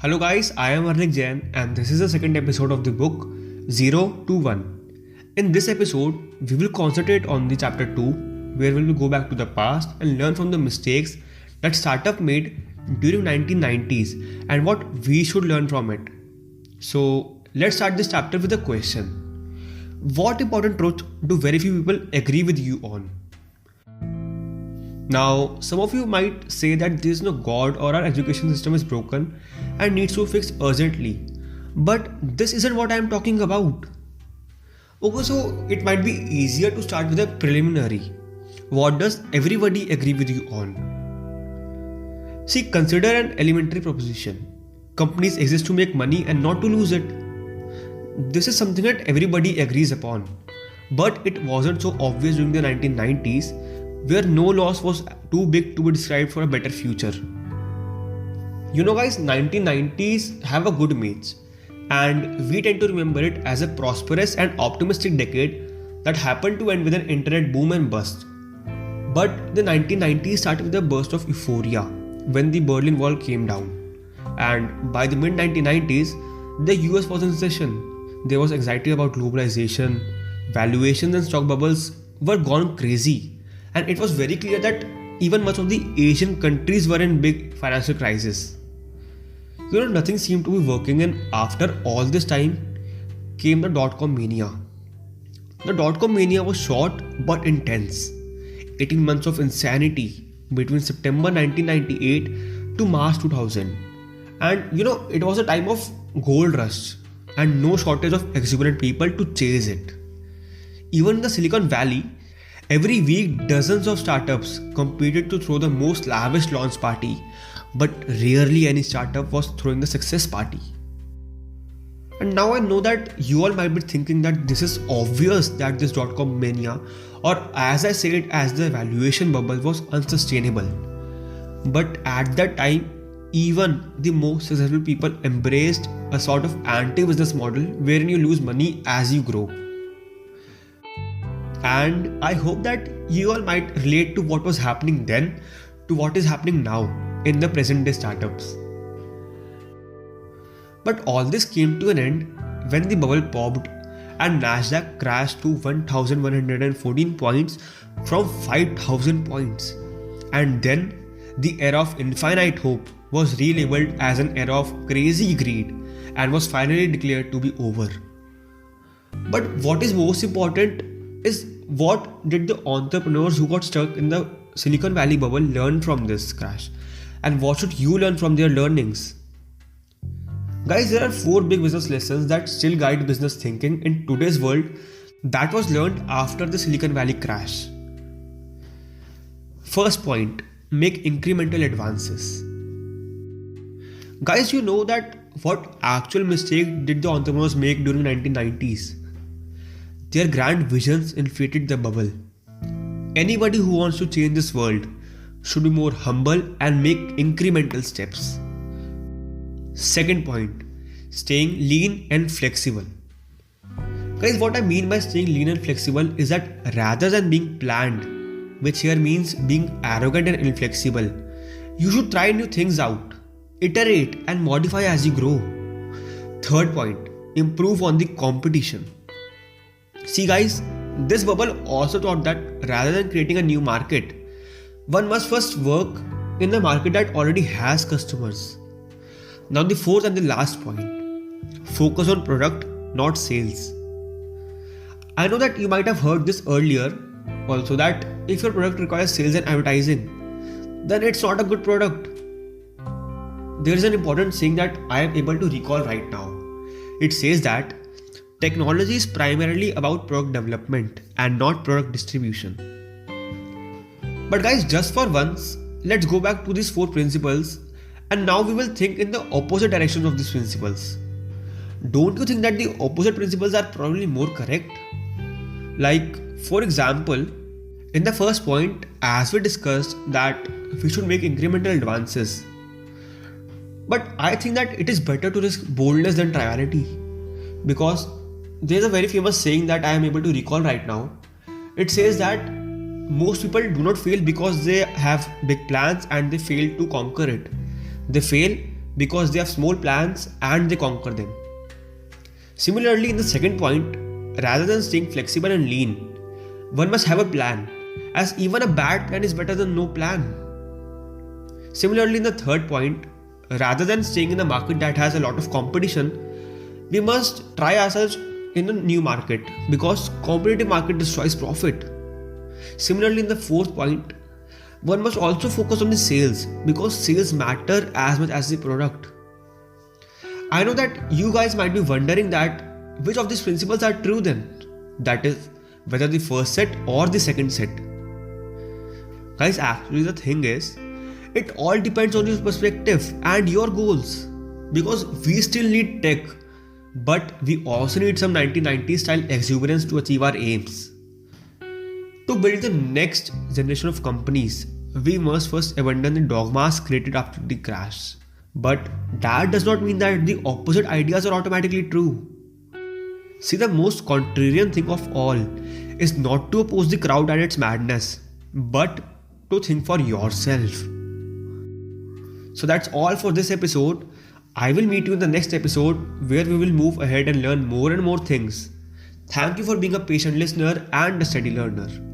Hello guys, I am Arnik Jain and this is the second episode of the book 0 to 1. In this episode, we will concentrate on the chapter 2 where we will go back to the past and learn from the mistakes that startup made during 1990s and what we should learn from it. So let's start this chapter with a question. What important truth do very few people agree with you on? Now, some of you might say that there is no God or our education system is broken and needs to be fixed urgently. But this isn't what I am talking about. Okay, so it might be easier to start with a preliminary. What does everybody agree with you on? See, consider an elementary proposition. Companies exist to make money and not to lose it. This is something that everybody agrees upon. But it wasn't so obvious during the 1990s, where no loss was too big to be described for a better future. You know guys, 1990s have a good image and we tend to remember it as a prosperous and optimistic decade that happened to end with an internet boom and bust. But the 1990s started with a burst of euphoria when the Berlin Wall came down. And by the mid-1990s, the US was in recession. There was anxiety about globalization, valuations and stock bubbles were gone crazy. And it was very clear that even much of the Asian countries were in big financial crisis. Nothing seemed to be working, and after all this time came the dot-com mania. The dot-com mania was short but intense. 18 months of insanity between September 1998 to March 2000. And it was a time of gold rush and no shortage of exuberant people to chase it. Even in the Silicon Valley, every week, dozens of startups competed to throw the most lavish launch party, but rarely any startup was throwing the success party. And now I know that you all might be thinking that this is obvious that this dot-com mania, or as I said, as the valuation bubble was unsustainable. But at that time, even the most successful people embraced a sort of anti-business model wherein you lose money as you grow. And I hope that you all might relate to what was happening then to what is happening now in the present day startups. But all this came to an end when the bubble popped and Nasdaq crashed to 1114 points from 5000 points. And then the era of infinite hope was relabeled as an era of crazy greed and was finally declared to be over. But what is most important is, what did the entrepreneurs who got stuck in the Silicon Valley bubble learn from this crash? And what should you learn from their learnings? Guys, there are 4 big business lessons that still guide business thinking in today's world that was learned after the Silicon Valley crash. First point, make incremental advances. Guys, you know that what actual mistake did the entrepreneurs make during 1990s? Their grand visions inflated the bubble. Anybody who wants to change this world should be more humble and make incremental steps. Second point, staying lean and flexible. Guys, what I mean by staying lean and flexible is that rather than being planned, which here means being arrogant and inflexible, you should try new things out, iterate and modify as you grow. Third point, improve on the competition. See guys, this bubble also taught that rather than creating a new market, one must first work in the market that already has customers. Now the fourth and the last point, focus on product, not sales. I know that you might have heard this earlier also, that if your product requires sales and advertising, then it's not a good product. There is an important saying that I am able to recall right now. It says that technology is primarily about product development and not product distribution. But guys, just for once, let's go back to these 4 principles and now we will think in the opposite direction of these principles. Don't you think that the opposite principles are probably more correct? Like, for example, in the first point, as we discussed that we should make incremental advances. But I think that it is better to risk boldness than triviality, because there's a very famous saying that I am able to recall right now. It says that most people do not fail because they have big plans and they fail to conquer it. They fail because they have small plans and they conquer them. Similarly, in the second point, rather than staying flexible and lean, one must have a plan, as even a bad plan is better than no plan. Similarly, in the third point, rather than staying in a market that has a lot of competition, we must try ourselves in a new market because competitive market destroys profit. Similarly, in the fourth point, one must also focus on the sales because sales matter as much as the product. I know that you guys might be wondering that which of these principles are true then? That is, whether the first set or the second set. Guys, actually the thing is, it all depends on your perspective and your goals. Because we still need tech, but we also need some 1990s style exuberance to achieve our aims. To build the next generation of companies, we must first abandon the dogmas created after the crash. But that does not mean that the opposite ideas are automatically true. See, the most contrarian thing of all is not to oppose the crowd and its madness, but to think for yourself. So that's all for this episode. I will meet you in the next episode where we will move ahead and learn more and more things. Thank you for being a patient listener and a steady learner.